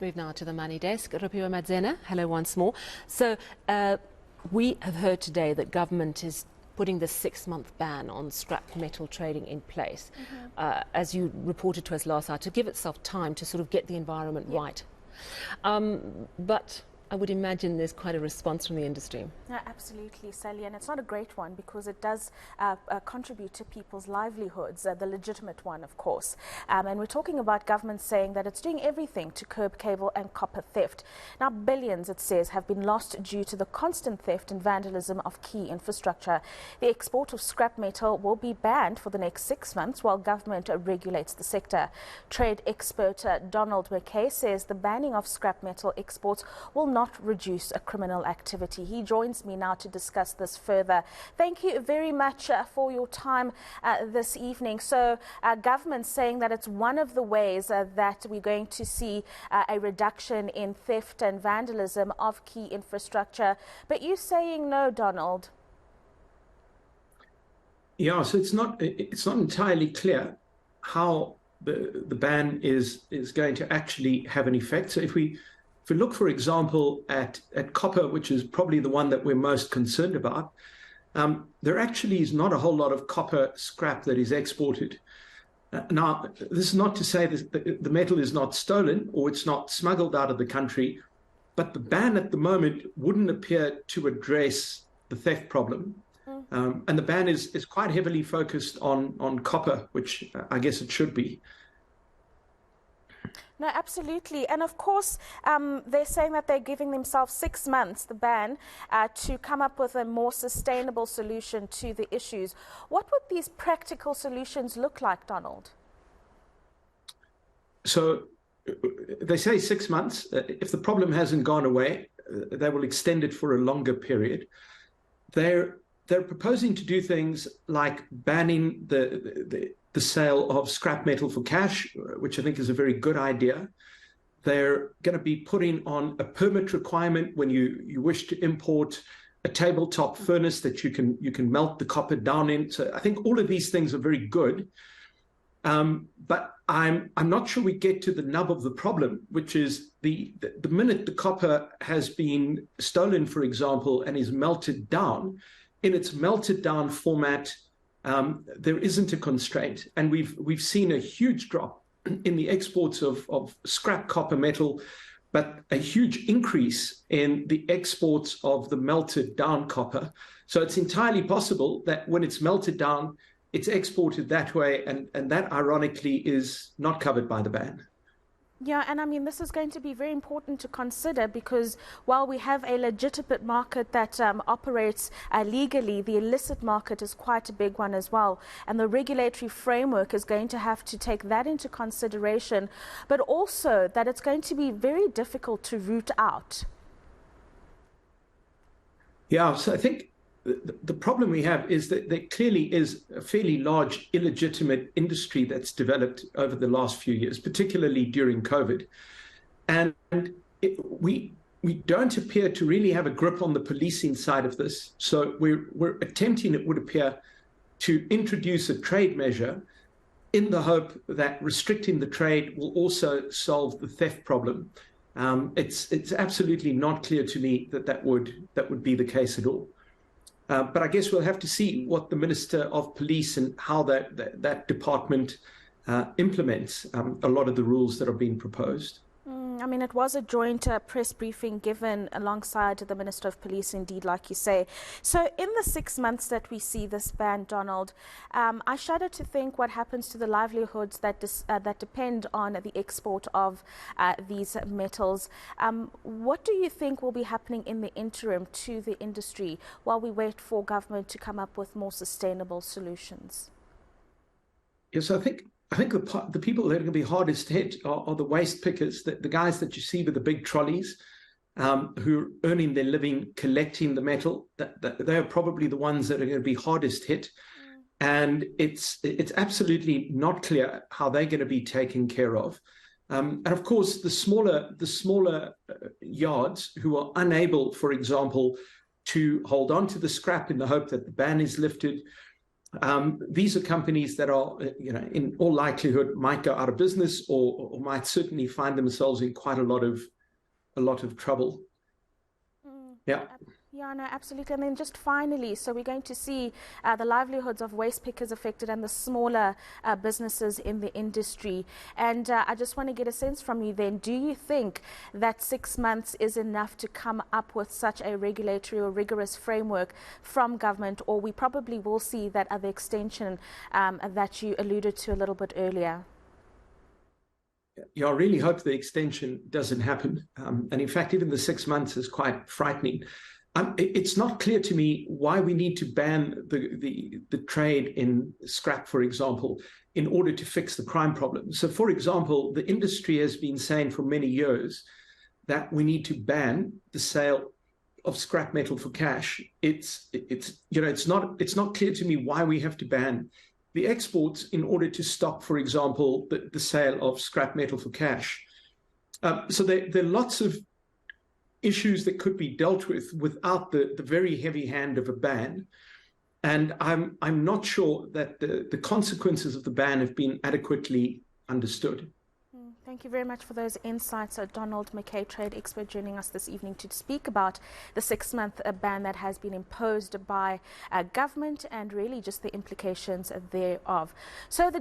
Let's move now to the money desk. Rupiwa Madzena, hello once more. So we have heard today that government is putting the 6-month ban on scrap metal trading in place, as you reported to us last night, to give itself time to sort of get the environment right. But I would imagine there's quite a response from the industry. No, absolutely, Sally, and it's not a great one because it does contribute to people's livelihoods, the legitimate one, of course. And we're talking about government saying that it's doing everything to curb cable and copper theft. Now, billions, it says, have been lost due to the constant theft and vandalism of key infrastructure. The export of scrap metal will be banned for the next 6 months while government regulates the sector. Trade expert Donald MacKay says the banning of scrap metal exports will not reduce a criminal activity. He joins me now to discuss this further. Thank you very much for your time this evening. So government saying that it's one of the ways that we're going to see a reduction in theft and vandalism of key infrastructure. But you're saying no, Donald. Yeah, so it's not entirely clear how the ban is going to actually have an effect. So if we look, for example, at copper, which is probably the one that we're most concerned about, there actually is not a whole lot of copper scrap that is exported. Now, this is not to say that the metal is not stolen or it's not smuggled out of the country, but the ban at the moment wouldn't appear to address the theft problem. And the ban is quite heavily focused on copper, which I guess it should be. No, absolutely. And of course, they're saying that they're giving themselves 6 months, the ban, to come up with a more sustainable solution to the issues. What would these practical solutions look like, Donald? So they say 6 months. If the problem hasn't gone away, they will extend it for a longer period. They're proposing to do things like banning the sale of scrap metal for cash, which I think is a very good idea. They're going to be putting on a permit requirement when you wish to import a tabletop furnace that you can melt the copper down in. So I think all of these things are very good. But I'm not sure we get to the nub of the problem, which is the minute the copper has been stolen, for example, and is melted down, in its melted down format, there isn't a constraint, and we've seen a huge drop in the exports of scrap copper metal, but a huge increase in the exports of the melted down copper. So it's entirely possible that when it's melted down, it's exported that way, and that ironically is not covered by the ban. Yeah, and I mean, this is going to be very important to consider because while we have a legitimate market that operates legally, the illicit market is quite a big one as well. And the regulatory framework is going to have to take that into consideration, but also that it's going to be very difficult to root out. Yeah, so I think the problem we have is that there clearly is a fairly large illegitimate industry that's developed over the last few years, particularly during COVID. And we don't appear to really have a grip on the policing side of this. So we're attempting, it would appear, to introduce a trade measure in the hope that restricting the trade will also solve the theft problem. It's absolutely not clear to me that would be the case at all. But I guess we'll have to see what the Minister of Police and how that department implements a lot of the rules that are being proposed. I mean, it was a joint press briefing given alongside the Minister of Police, indeed, like you say. So in the 6 months that we see this ban, Donald, I shudder to think what happens to the livelihoods that depend on the export of these metals. What do you think will be happening in the interim to the industry while we wait for government to come up with more sustainable solutions? Yes, I think the people that are going to be hardest hit are the waste pickers, the guys that you see with the big trolleys, who are earning their living collecting the metal. They are probably the ones that are going to be hardest hit. And it's absolutely not clear how they're going to be taken care of. And of course, the smaller yards who are unable, for example, to hold on to the scrap in the hope that the ban is lifted, These are companies that are, in all likelihood might go out of business or might certainly find themselves in quite a lot of trouble. Yeah. Yeah, no, absolutely. And then just finally, so we're going to see the livelihoods of waste pickers affected and the smaller businesses in the industry. And I just want to get a sense from you then, do you think that 6 months is enough to come up with such a regulatory or rigorous framework from government, or we probably will see that other extension that you alluded to a little bit earlier? Yeah, I really hope the extension doesn't happen. And in fact, even the 6 months is quite frightening. It's not clear to me why we need to ban the trade in scrap, for example, in order to fix the crime problem. So, for example, the industry has been saying for many years that we need to ban the sale of scrap metal for cash. It's not clear to me why we have to ban the exports in order to stop, for example, the sale of scrap metal for cash. So there are lots of issues that could be dealt with without the very heavy hand of a ban. And I'm not sure that the consequences of the ban have been adequately understood. Thank you very much for those insights. Donald MacKay, trade expert, joining us this evening to speak about the 6-month ban that has been imposed by government and really just the implications thereof. So the